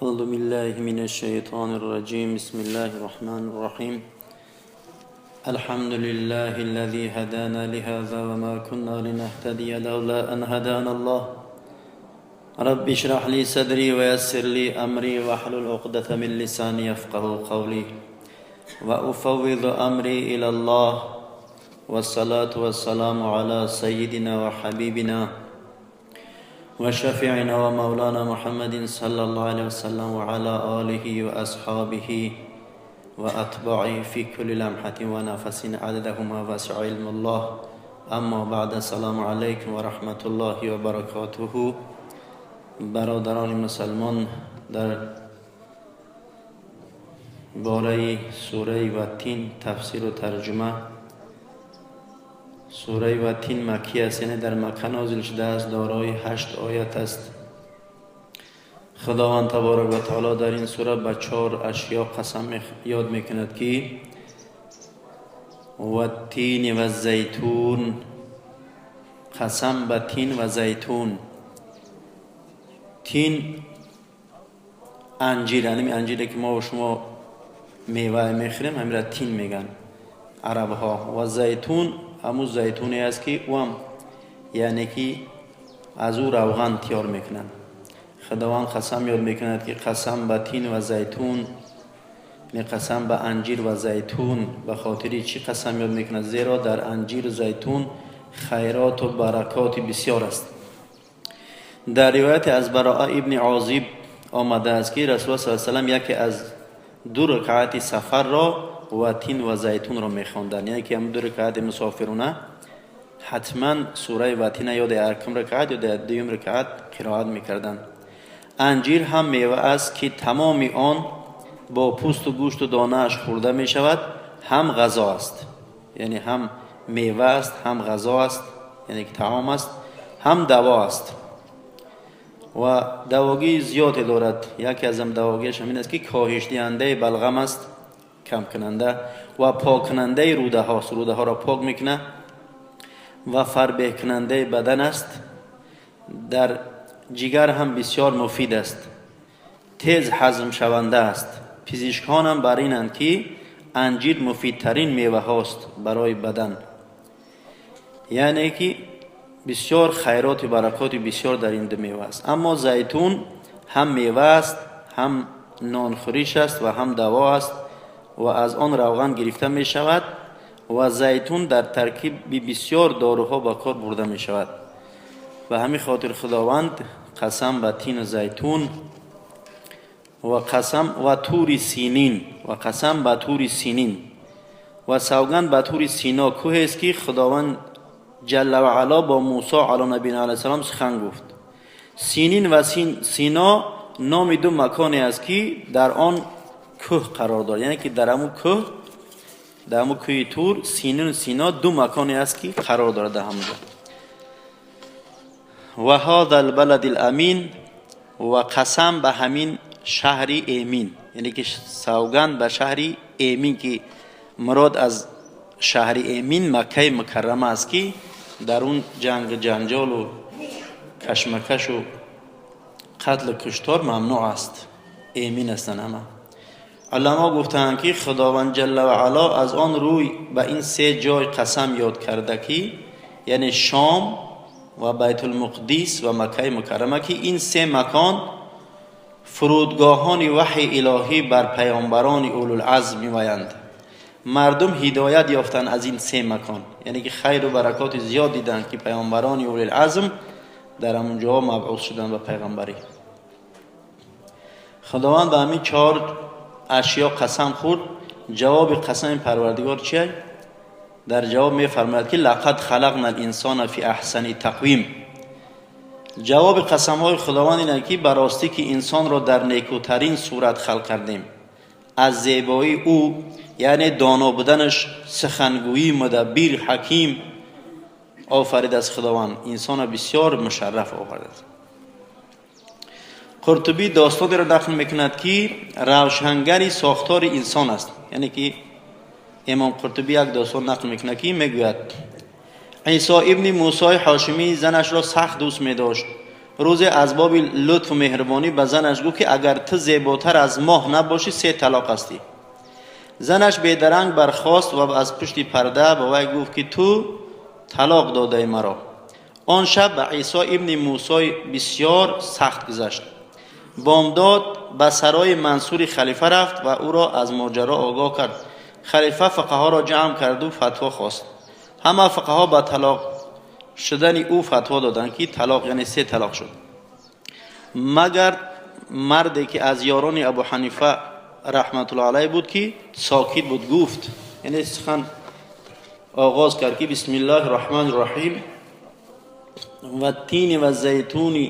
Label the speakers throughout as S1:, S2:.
S1: أعوذ بالله من الشيطان الرجيم. بسم الله الرحمن الرحيم. الحمد لله الذي هدانا لهذا وما كنا لنهتدي لولا أن هدانا الله. رب اشرح لي صدري ويسر لي أمري واحلل عقدة من لساني يفقهوا قولي وأفوض أمري إلى الله والصلاة والسلام على سيدنا وحبيبنا وشفيعنا ومولانا محمد صلى الله عليه وسلم وعلى آله وأصحابه وأتباعه في كل لمحة ونفس عددهما وسع علم الله. اما بعد، السلام علیکم و رحمت الله و برکاته. برادران مسلمان، در باره سوره و تین تفسیر و ترجمه. سوره و تین مکی است، یعنی در مکه نازل شده است، دارای 8 آیت است. خداوند تبارک و تعالی در این سوره به 4 اشیا قسم یاد میکند که و تین و زیتون، قسم به تین و زیتون. تین انجیر، یعنی انجیری که ما و شما میوه میخوریم همین را تین میگن عرب ها. و زیتون همون زیتونی است که یعنی که از او روغن تیار میکنن. خداوند قسم یاد میکند که قسم به تین و زیتون، یعنی قسم به انجیر و زیتون. به خاطر چی قسم یاد میکند؟ زیرا در انجیر و زیتون خیرات و برکات بسیار است. در روایت از براء ابن عازب آمده است که رسول الله صلی الله علیه و سلم یکی از 2 رکعت سفر را و تین و زیتون را میخواندند، یعنی که هم 2 رکعت مسافرونه حتما سوره و تین یا در یکم رکعت یا در دوم رکعت قرائت میکردند. انجیر هم میوه است که تمام آن با پوست و گوشت و دانه‌اش خورده می شود. هم غذا است، یعنی هم میوه است، هم غذا است، یعنی که طعام است، هم دوا است و دواگی زیادی دارد. یکی از هم دواگیش همین است که کاهش دهنده بلغم است، کم کننده و پاک کننده روده هاست، روده ها را پاک میکنه و فربه کننده بدن است. در جگر هم بسیار مفید است، تیز هضم شونده است. پزشکان هم بر اینند که انجیر مفیدترین میوه هاست برای بدن، یعنی که بسیار خیرات و برکات بسیار در این 2 میوه است. اما زیتون هم میوه است، هم نانخوریش است و هم دوا است و از آن روغن گرفته می شود و زیتون در ترکیب بسیار داروها به کار برده می شود. و همین خاطر خداوند قسم به تین و زیتون و قسم و طور سینین و قسم به طور سینین و سوگند به طور سینا، کوه است که خداوند جل و علا با موسی علی نبینا علیه السلام سخن گفت. سینین و سینا نام 2 مکانی است که در آن کوه قرار دارد، یعنی که در همون کوه، در همون کوه طور، سینین و سینا 2 مکانی است که قرار دارد در همونجا. و هذا البلد الامین و قسم به همین شهر امین، یعنی که سوگند به شهر امین که مراد از شهر امین مکه مکرمه است که در اون جنگ جنجال و کشمکش و قتل و کشتار ممنوع است. امین هستند همه. علما گفتند که خداوند جل و علا از آن روی به این 3 جای قسم یاد کرده که یعنی شام و بیت المقدس و مکه مکرمه که این 3 مکان فرودگاهان وحی الهی بر پیامبران اولوالعزم می‌آیند. مردم هدایت یافتن از این 3 مکان، یعنی که خیر و برکات زیاد دیدن که پیامبران اولوالعزم در همونجا مبعوث شدن به پیغمبری. خداوند به همین 4 اشیا قسم خورد. جواب قسم پروردگار چیه؟ در جواب می‌فرماید که لقد خلقنا الانسان فی احسن تقویم. جواب قسم های خداوند اینه که براستی که انسان را در نیکوترین صورت خلق کردیم. از زیبایی او، یعنی دانا بودنش، سخنگویی، مدبر، حکیم آفرید از خداوند. انسان بسیار مشرف آفرید. قرطبی داستانی را نقل میکند که روشنگری ساختار انسان است، یعنی که امام قرطبی یک داستان نقل میکنه که میگوید عیسی ابن موسی هاشمی زنش را سخت دوست می داشت روز از باب لطف و مهربانی به زنش گفت که اگر تو زیباتر از ماه نباشی 3 طلاق هستی. زنش بیدرنگ برخاست و از پشت پرده به وی گفت که تو طلاق داده مرا. آن شب به عیسی ابن موسی بسیار سخت گذشت. بامداد به سرای منصور خلیفه رفت و او را از ماجرا آگاه کرد. خلیفه فقها را جمع کرد و فتوا خواست. همه فقها به طلاق شدن او فتوا دادند که طلاق یعنی 3 طلاق شد، مگر مردی که از یاران ابو حنیفه رحمت الله علیه بود که ساکت بود. گفت یعنی سخن آغاز کرد که بسم الله الرحمن الرحیم و تین و زیتون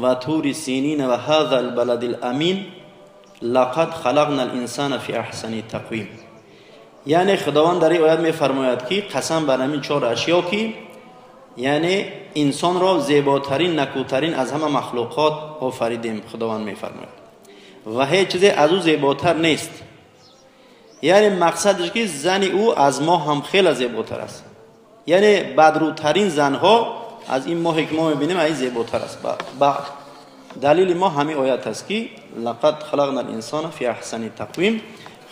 S1: و تور سینین و هذا البلد الامین لقد خلقنا الانسان فی احسن تقویم. یعنی خداوند در این آیت می فرماید که قسم بر همین 4 اشیا که یعنی انسان را زیباترین نکوترین از همه مخلوقات آفریدیم. خداوند می فرماید و هیچ چیزی از او زیباتر نیست. یعنی مقصدش که زن او از ما هم خیلی زیباتر است. یعنی بدروترین زنها از این ماهی که ما میبینیم این زیباتر است. دلیل ما همین آیت است که لقد خلقنا الانسان فی احسن تقویم.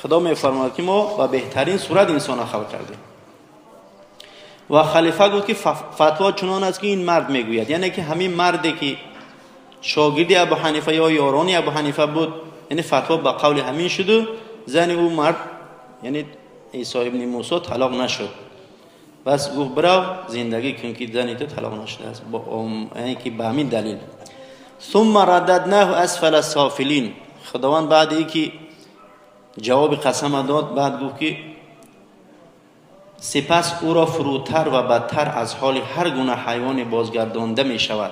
S1: خدا میفرماید که ما با بهترین صورت انسان خلق کردیم. و خلیفه گفت که فتوا چنان است که این مرد میگوید، یعنی که همین مردی که شاگردی ابو حنیفه یا یارانی ابو حنیفه بود، یعنی فتوا با قول همین شد و زن او مرد یعنی عیسی ابن موسی طلاق نشد. بس گفت برو زندگی کن که زن تو طلاق نشده است، یعنی که به همین دلیل. ثم رددناه اسفل السافلین. خداوند بعد ای که جواب قسم داد بعد گفت که سپس او را فروتر و بدتر از حال هر گونه حیوان بازگردانده می شود،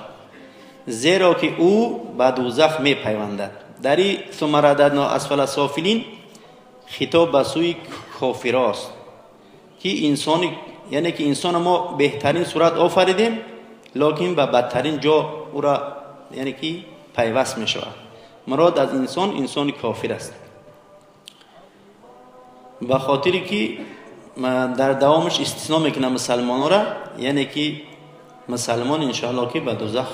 S1: زیرا که او به دوزخ می پیوندد. در این ثم رددنا اسفل السافلین خطاب به سوی کافراست که انسانی، یعنی که انسان ما بهترین صورت آفریدیم لکن به بدترین جا او را یعنی که پیوست می شود. مراد از انسان کافر است. به خاطری که در دوامش استثناء میکنه مسلمان را، یعنی که مسلمان انشاءالله که به دوزخ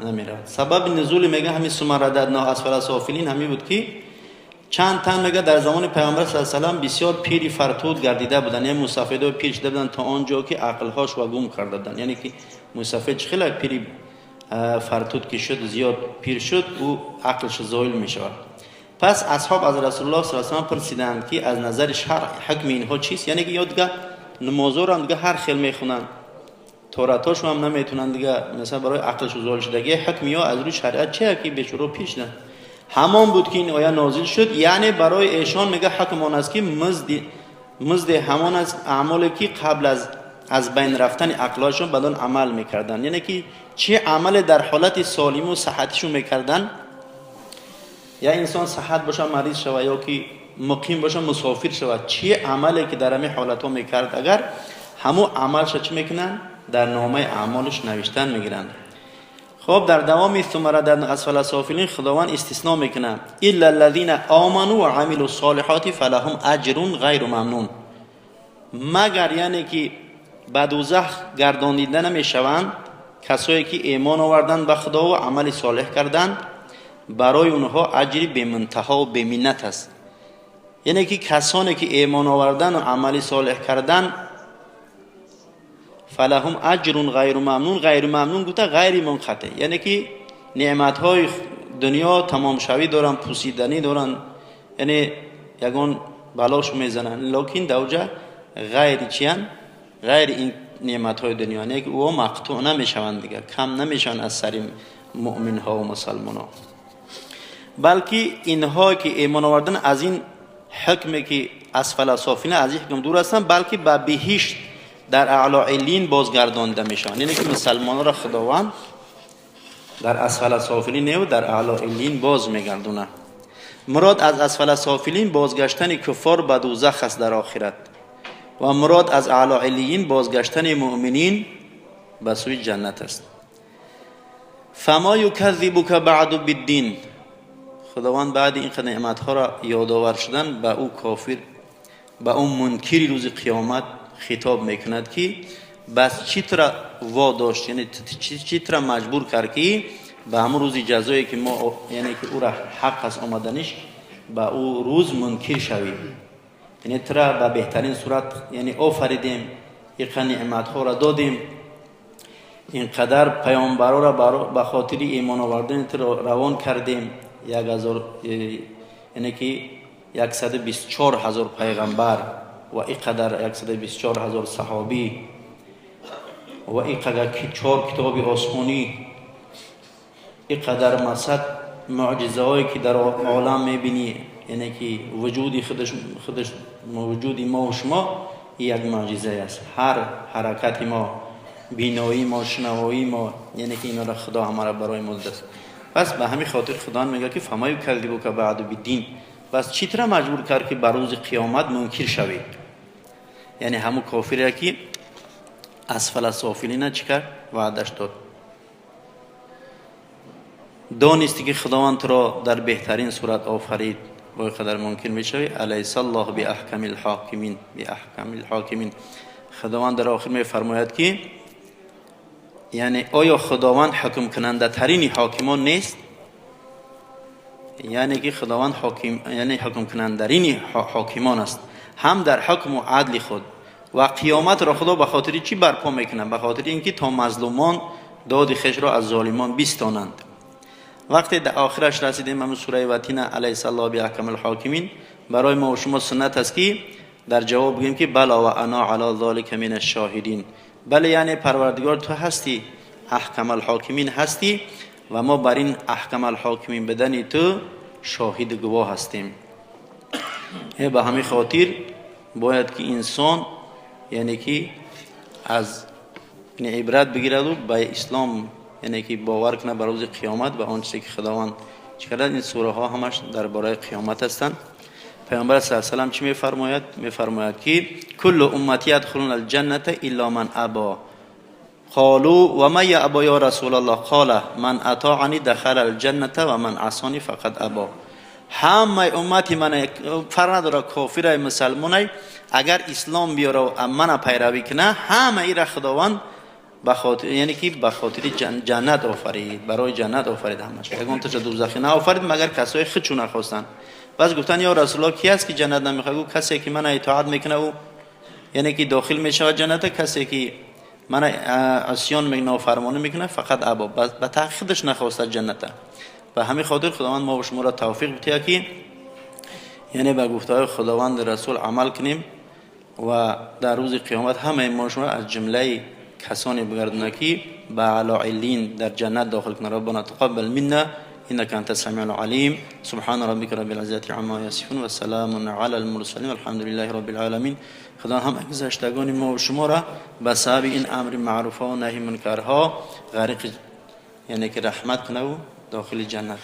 S1: نمیره. سبب نزول میگه همین ثم رددنا اسفل السافلین همین بود که چند تن میگه در زمان پیامبر صلی الله علیه و آله بسیار پیری فرتود گردیده بودن، یعنی مسافد و پیر شده بودن تا آنجا که عقلهاش و گم کرده بودن. یعنی که مسافد خیلی پیری فرتود که شد زیاد پیر شد او عقلش زایل میشود. پس اصحاب از رسول الله صلی الله علیه و آله پرسیدند که از نظر شرع حکم اینها چیست؟ یعنی که یادگاه نمازو را دیگه هر خیل میخونن، توراتاشو هم نمیتونن دیگه، مثلا برای عقلش زایل شدگی حکم یا از روی شریعت چه که به شروع پیش نه. همان بود که این آیه نازل شد، یعنی برای ایشان میگه حکم آن است که مزد همان از اعمالی که قبل از بین رفتن عقلشون بدون عمل میکردن. یعنی که چه عمل در حالت سالم و صحتشون میکردن، یا انسان صحت باشه مریض شود یا که مقیم باشه مسافر شود، چه عملی که در همین حالت ها میکرد اگر همو عملش چه میکنن در نامه اعمالش نوشتن میگیرن. خب در دوام ثم رددنا اسفل السافلین خداوند استثناء میکنه الا الذين آمنوا وعملوا الصالحات فلهم اجر غیر ممنون، مگر یعنی که به دوزخ گردانیده نمیشوند کسایی که ایمان آوردن به خدا و عمل صالح کردند، برای اونها اجری به منتها و به منت است. یعنی که کسانی که ایمان آوردن و عمل صالح کردن فلهم اجر غیر ممنون. غیر ممنون گفته غیر منقطع، یعنی که نعمت های دنیا تمام شوی دارن، پوسیدنی دارن، یعنی یگان بلاش میزنن، لکن دوجه غیر چیان غیر این نعمت های دنیا، یعنی که او مقطوع نمیشوند دیگه، کم نمیشن از سر مؤمن ها و مسلمان ها. بلکه اینها که ایمان آوردن از این حکمی که اسفل السافلین از این حکم دور هستن، بلکه به بهشت در اعلی علین بازگردانده میشن. یعنی که مسلمان را خداوند در اسفل السافلین و در اعلی علین باز میگردونه. مراد از اسفل السافلین بازگشتن کفار به دوزخ است در آخرت، و مراد از اعلی علین بازگشتن مؤمنین به سوی جنت است. فما یکذبک بعد بالدین. خداوند بعد این نعمت ها را یادآور شدن به او کافر، به اون منکری روز قیامت خطاب میکند که بس چی ترا واداشت، یعنی چی ترا مجبور کرد که به همون روز جزایی که ما یعنی که او را حق است آمدنش به او روز منکر شویم. یعنی ترا به بهترین صورت یعنی آفریدیم، این نعمت ها را دادیم، اینقدر پیامبرا را به خاطر ایمان آوردن ترا روان کردیم، 1000 یعنی که 124,000 پیغمبر و اینقدر 124,000 صحابی و اینقدر 4 کتاب آسمانی، اینقدر مثلا معجزه هایی که در عالم میبینی، یعنی که وجودی خودش وجودی ما و شما یک معجزه است. هر حرکت ما، بینایی ما، شنوایی ما، یعنی که اینا را خدا همه برای ما داده است. پس به همین خاطر خدا میگه که فما یکذبک بعد بالدین، بس چی طرح مجبور کرد که بر روز قیامت منکر شوی؟ یعنی همون کافری که اسفل السافلین چی کرد؟ وعدش داد. دانستی که خداوند تو را در بهترین صورت آفرید، با قدر ممکن میشوی. الیس الله باحکم الحاکمین، باحکم الحاکمین. خداوند در آخر میفرماید که یعنی آیا خداوند حکم کننده ترین حاکمان نیست؟ یعنی که خداوند حاکم، یعنی حکم کننده ترین حاکمان است، هم در حکم و عدل خود. و قیامت را خدا به خاطر چی برپا میکنه؟ به خاطر اینکه تا مظلومان داد خویش را از ظالمان بستانند. وقتی در آخرش رسیدیم همون سوره وتین الیس الله باحکم الحاکمین، برای ما و شما سنت است که در جواب بگیم که بلا و انا علی ذلک من الشاهدین. بله، یعنی پروردگار تو هستی، احکم الحاکمین هستی و ما بر این احکم الحاکمین بدن تو شاهد گواه هستیم. به همین خاطر باید که انسان یعنی که از این عبرت بگیرد و به اسلام یعنی که باور کنه بر روز قیامت و آنچه که خداوند چقدر این سوره ها همش درباره قیامت هستند. پیامبر صلی الله علیه و آله چی میفرماید؟ میفرماید که کل امتی يدخلون الجنه الا من ابا. قالوا و ما یابا یا رسول الله؟ قال من اطاعنی دخل الجنه و من عصانی فقط ابا. همه امتی من، فرق نداره کافر مسلمان، اگر اسلام بیاره و من پیروی کنه، همه ای را خداوند بخاطر یعنی که بخاطر جنت آفرید، برای جنت آفرید همش. اگه اون تا دوزخی نه آفرید مگر کسای خودشون نخواستن. بس گفتن یا رسول الله کی است که جنت نمیخواد؟ گفت کسی که من اطاعت میکنه و یعنی که داخل میشه جنت، کسی که من عصیان میکنه و فرمانی میکنه فقط ابا، به تحقیقش نخواسته جنت. و همین خاطر خداوند ما و شما را توفیق بده که یعنی به گفته‌های خداوند رسول عمل کنیم و در روز قیامت همه ما شما از جمله کسانی بگردونه که به اعلی علین در جنت داخل کنه. ربنا تقبل منا انك انت السميع العليم. سبحان ربك رب العزه عما يصفون و سلام علی المرسلین والحمد لله رب العالمین. خدا هم گذشتگان ما و شما را به سبب این امر معروف و نهی منکرها غرق یعنی که رحمت کنه و داخل جنت.